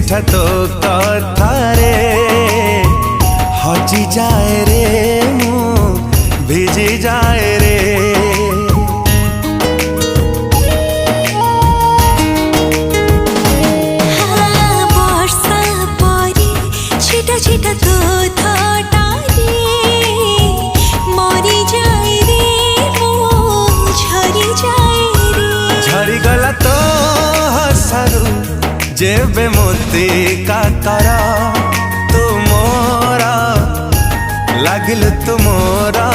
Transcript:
चिठा तो कथारे हजी जाए रे मु भिजी जाए रे। वर्षा परी छिटा छिटा तो थटारे मरी जाए रे मु झरी जाए रे। झरी गला तो हसारू जेबे मोती काकर तुमोरा लागिल तुमोरा।